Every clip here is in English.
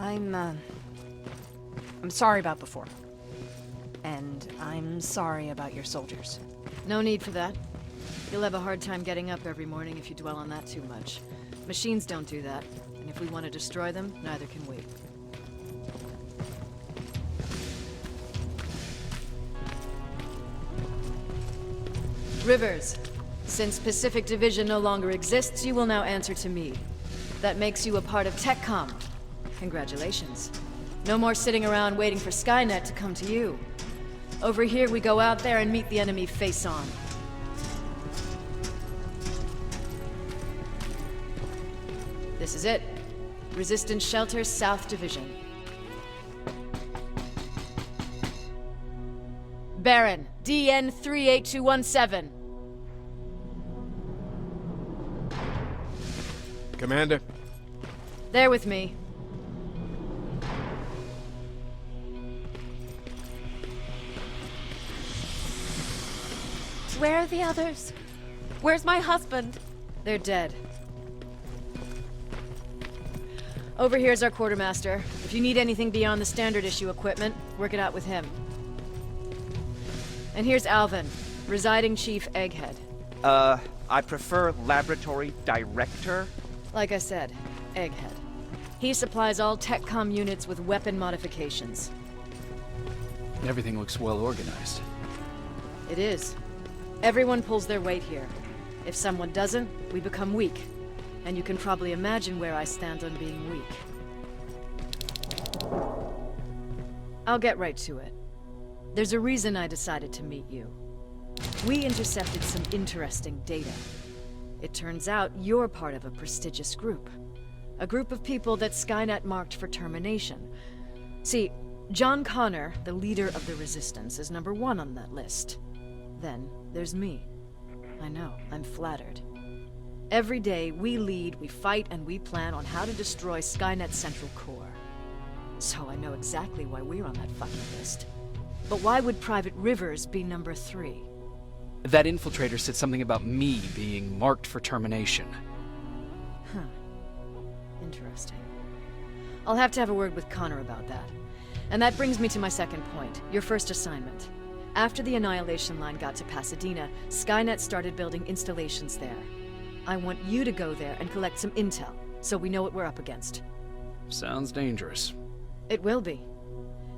I'm sorry about before. And I'm sorry about your soldiers. No need for that. You'll have a hard time getting up every morning if you dwell on that too much. Machines don't do that, and if we want to destroy them, neither can we. Rivers, since Pacific Division no longer exists, you will now answer to me. That makes you a part of TechCom. Congratulations. No more sitting around waiting for Skynet to come to you. Over here, we go out there and meet the enemy face-on. This is it. Resistance Shelter, South Division. Baron, DN 38217. Commander? There with me. Where are the others? Where's my husband? They're dead. Over here's our quartermaster. If you need anything beyond the standard issue equipment, work it out with him. And here's Alvin, residing chief Egghead. I prefer laboratory director. Like I said, Egghead. He supplies all TechCom units with weapon modifications. Everything looks well organized. It is. Everyone pulls their weight here. If someone doesn't, we become weak. And you can probably imagine where I stand on being weak. I'll get right to it. There's a reason I decided to meet you. We intercepted some interesting data. It turns out you're part of a prestigious group. A group of people that Skynet marked for termination. See, John Connor, the leader of the Resistance, is #1 on that list. Then there's me. I know, I'm flattered. Every day, we lead, we fight, and we plan on how to destroy Skynet's central core. So I know exactly why we're on that fucking list. But why would Private Rivers be #3? That infiltrator said something about me being marked for termination. Huh. Interesting. I'll have to have a word with Connor about that. And that brings me to my second point, your first assignment. After the Annihilation Line got to Pasadena, Skynet started building installations there. I want you to go there and collect some intel, so we know what we're up against. Sounds dangerous. It will be.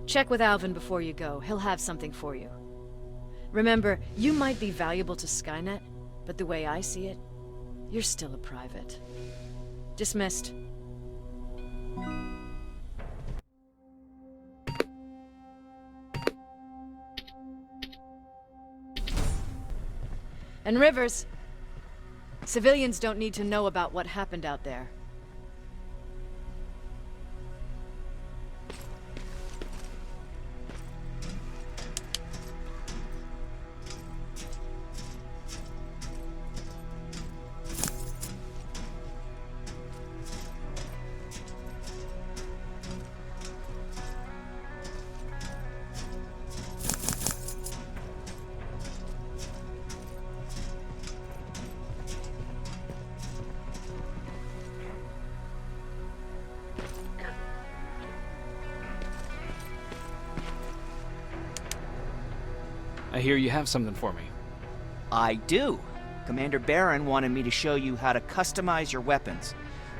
Check with Alvin before you go. He'll have something for you. Remember, you might be valuable to Skynet, but the way I see it, you're still a private. Dismissed. And Rivers, civilians don't need to know about what happened out there. I hear you have something for me. I do. Commander Baron wanted me to show you how to customize your weapons.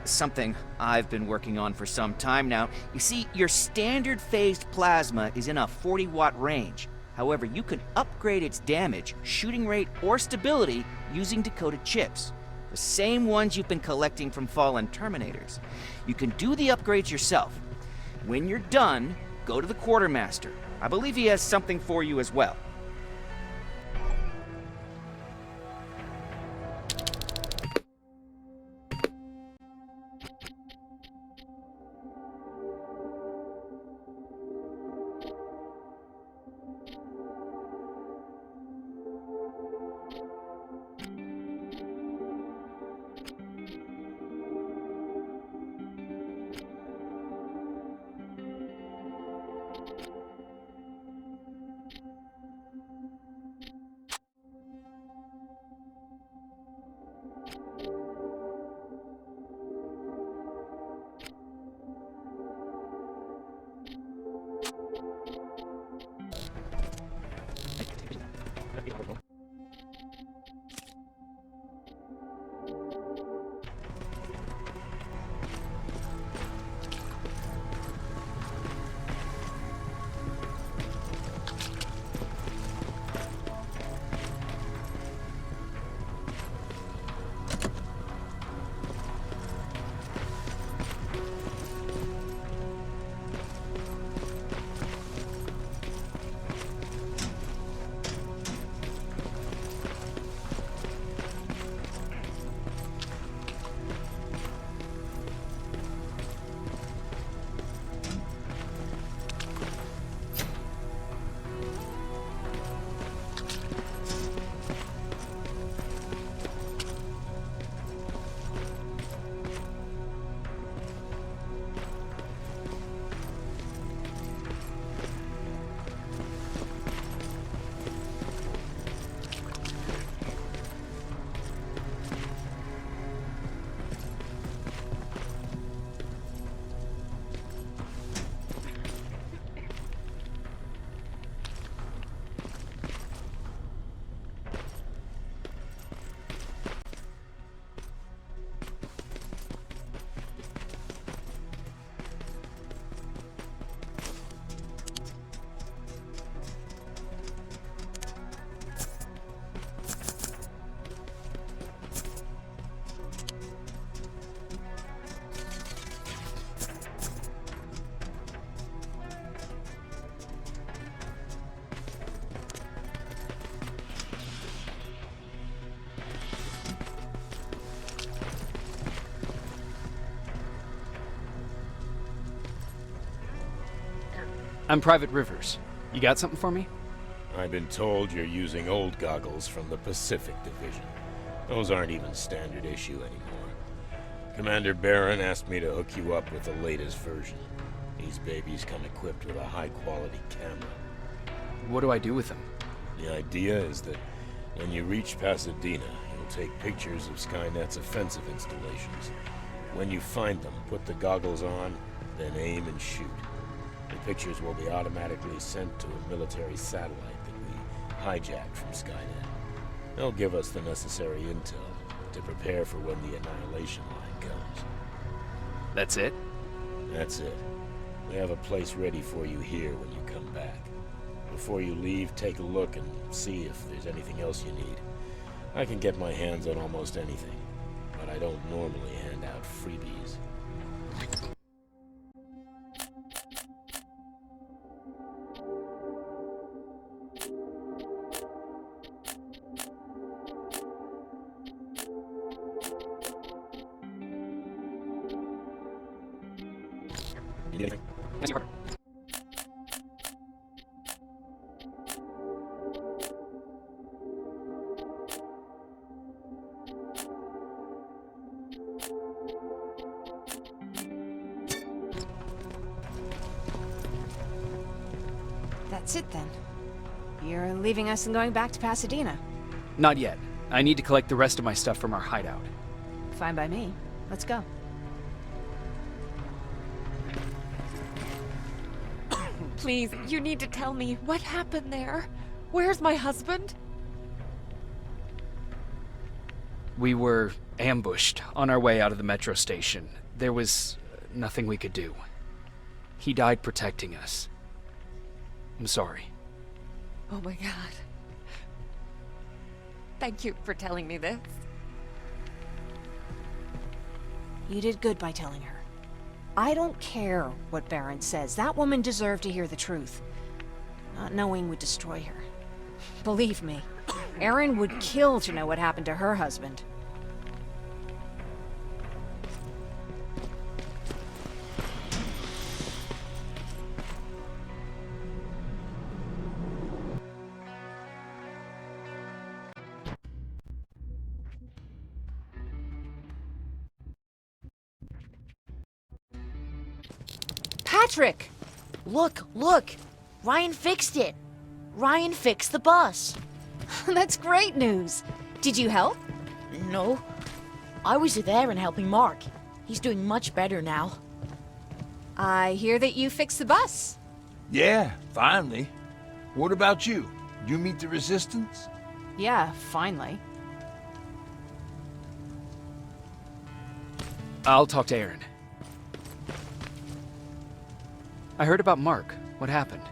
Something I've been working on for some time now. You see, your standard phased plasma is in a 40-watt range. However, you can upgrade its damage, shooting rate, or stability using decoded chips. The same ones you've been collecting from fallen Terminators. You can do the upgrades yourself. When you're done, go to the Quartermaster. I believe he has something for you as well. I'm Private Rivers. You got something for me? I've been told you're using old goggles from the Pacific Division. Those aren't even standard issue anymore. Commander Barron asked me to hook you up with the latest version. These babies come equipped with a high-quality camera. What do I do with them? The idea is that when you reach Pasadena, you'll take pictures of Skynet's offensive installations. When you find them, put the goggles on, then aim and shoot. The pictures will be automatically sent to a military satellite that we hijacked from Skynet. They'll give us the necessary intel to prepare for when the annihilation line comes. That's it? That's it. We have a place ready for you here when you come back. Before you leave, take a look and see if there's anything else you need. I can get my hands on almost anything, but I don't normally hand out freebies. Need anything? That's it then. You're leaving us and going back to Pasadena. Not yet. I need to collect the rest of my stuff from our hideout. Fine by me. Let's go. Please, you need to tell me what happened there. Where's my husband? We were ambushed on our way out of the metro station. There was nothing we could do. He died protecting us. I'm sorry. Oh my god. Thank you for telling me this. You did good by telling her. I don't care what Barron says. That woman deserved to hear the truth. Not knowing would destroy her. Believe me, Erin would kill to know what happened to her husband. Patrick! Look, look! Ryan fixed it! Ryan fixed the bus! That's great news. Did you help? No. I was there and helping Mark. He's doing much better now. I hear that you fixed the bus. Yeah, finally. What about you? You meet the resistance? Yeah, finally. I'll talk to Erin. I heard about Mark. What happened?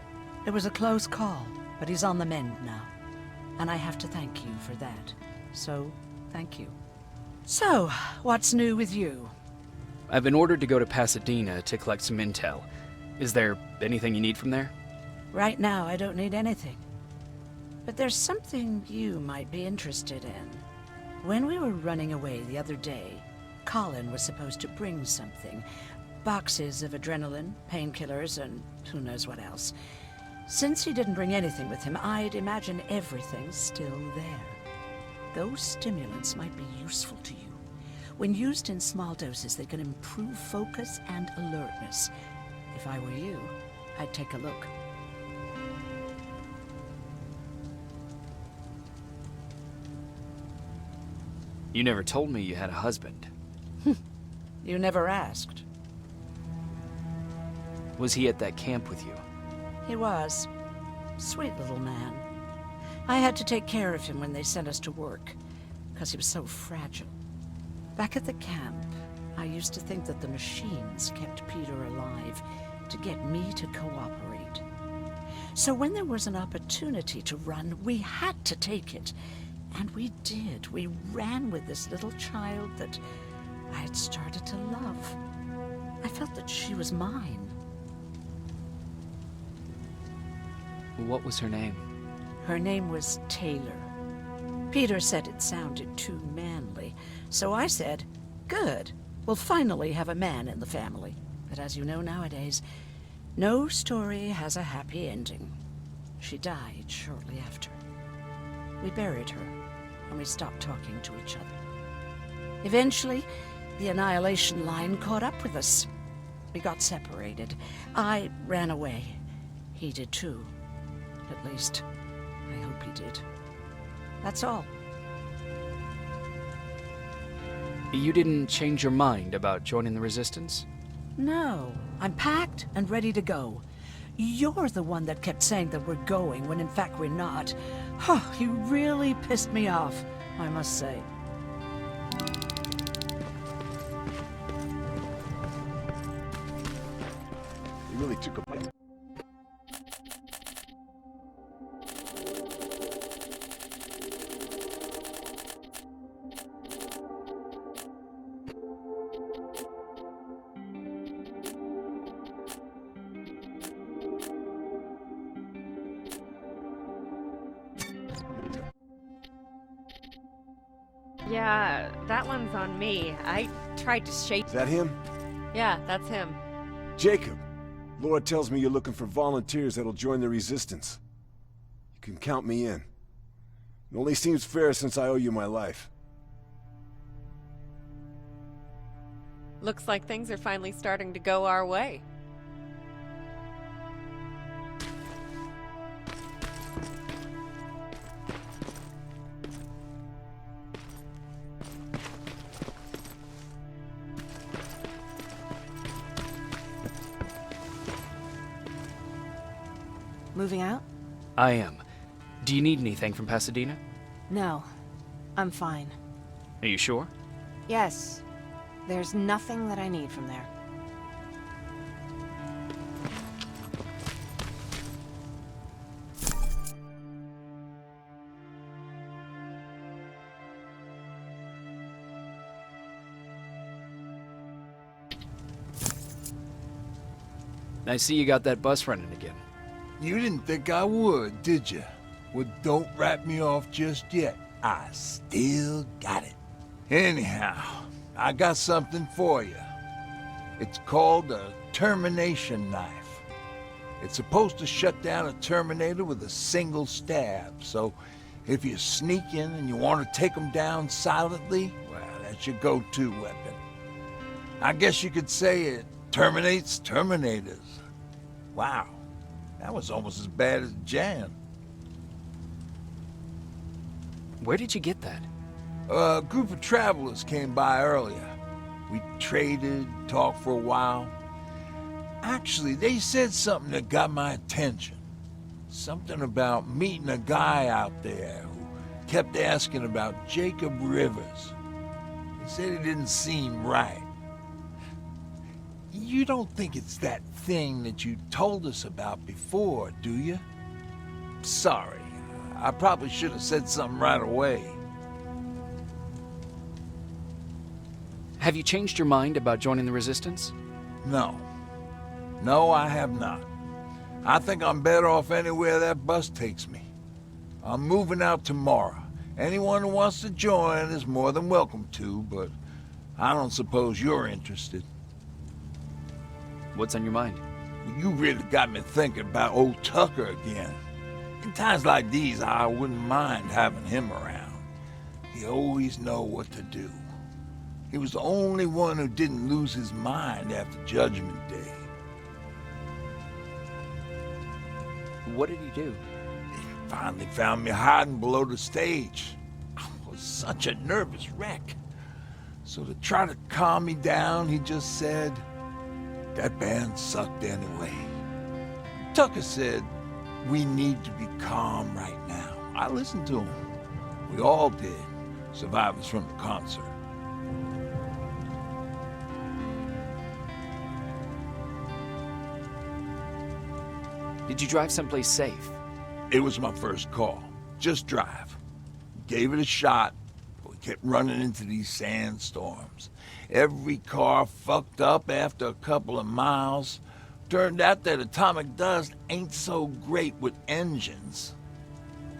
It was a close call, but he's on the mend now. And I have to thank you for that. So, thank you. So, what's new with you? I've been ordered to go to Pasadena to collect some intel. Is there anything you need from there? Right now, I don't need anything. But there's something you might be interested in. When we were running away the other day, Colin was supposed to bring something. Boxes of adrenaline, painkillers, and who knows what else. Since he didn't bring anything with him, I'd imagine everything's still there. Those stimulants might be useful to you. When used in small doses, they can improve focus and alertness. If I were you, I'd take a look. You never told me you had a husband. You never asked. Was he at that camp with you? He was. Sweet little man. I had to take care of him when they sent us to work, because he was so fragile. Back at the camp, I used to think that the machines kept Peter alive to get me to cooperate. So when there was an opportunity to run, we had to take it. And we did. We ran with this little child that I had started to love. I felt that she was mine. What was her name? Her name was Taylor. Peter said it sounded too manly, so I said, good, we'll finally have a man in the family. But as you know nowadays, No story has a happy ending. She died shortly after. We buried her, and we stopped talking to each other. Eventually, the Annihilation Line caught up with us. We got separated. I ran away. He did too. At least, I hope he did. That's all. You didn't change your mind about joining the Resistance? No, I'm packed and ready to go. You're the one that kept saying that we're going when in fact we're not. Oh, you really pissed me off, I must say. He really took a bite. Yeah, that one's on me. I tried to shake. Is that him? Yeah, that's him. Jacob, Laura tells me you're looking for volunteers that'll join the Resistance. You can count me in. It only seems fair since I owe you my life. Looks like things are finally starting to go our way. Moving out? I am. Do you need anything from Pasadena? No. I'm fine. Are you sure? Yes. There's nothing that I need from there. I see you got that bus running again. You didn't think I would, did you? Well, don't wrap me off just yet. I still got it. Anyhow, I got something for you. It's called a termination knife. It's supposed to shut down a Terminator with a single stab, so if you sneak in and you want to take them down silently, well, that's your go-to weapon. I guess you could say it terminates Terminators. Wow, that was almost as bad as Jan. Where did you get that? A group of travelers came by earlier. We traded, talked for a while. Actually, they said something that got my attention. Something about meeting a guy out there who kept asking about Jacob Rivers. They said it didn't seem right. You don't think it's that thing that you told us about before, do you? Sorry, I probably should have said something right away. Have you changed your mind about joining the Resistance? No. No, I have not. I think I'm better off anywhere that bus takes me. I'm moving out tomorrow. Anyone who wants to join is more than welcome to, but I don't suppose you're interested. What's on your mind? You really got me thinking about old Tucker again. In times like these, I wouldn't mind having him around. He always know what to do. He was the only one who didn't lose his mind after Judgment Day. What did he do? He finally found me hiding below the stage. I was such a nervous wreck. So to try to calm me down, he just said, "That band sucked anyway." Tucker said, "We need to be calm right now." I listened to him. We all did, survivors from the concert. Did you drive someplace safe? It was my first call. Just drive. Gave it a shot, but we kept running into these sandstorms. Every car fucked up after a couple of miles. Turned out that atomic dust ain't so great with engines.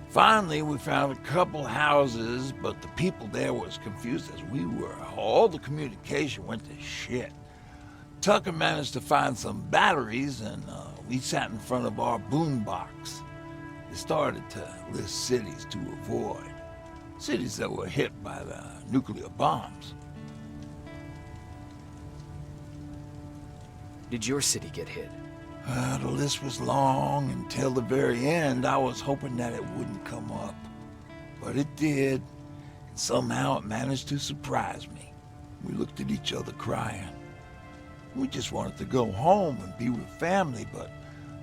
Finally, we found a couple houses, but the people there were as confused as we were. All the communication went to shit. Tucker managed to find some batteries, and we sat in front of our boombox. It started to list cities to avoid. Cities that were hit by the nuclear bombs. Did your city get hit? The list was long until the very end. I was hoping that it wouldn't come up. But it did, and somehow it managed to surprise me. We looked at each other crying. We just wanted to go home and be with family, but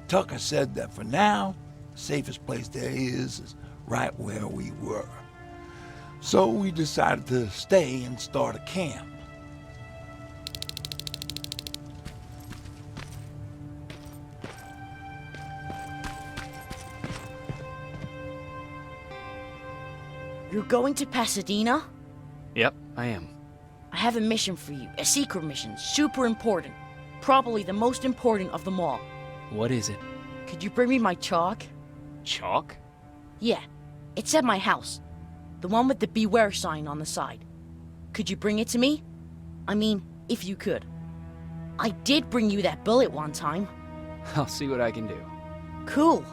Tucker said that for now, the safest place there is right where we were. So we decided to stay and start a camp. You're going to Pasadena? Yep, I am. I have a mission for you. A secret mission. Super important. Probably the most important of them all. What is it? Could you bring me my chalk? Chalk? Yeah. It's at my house. The one with the beware sign on the side. Could you bring it to me? I mean, if you could. I did bring you that bullet one time. I'll see what I can do. Cool.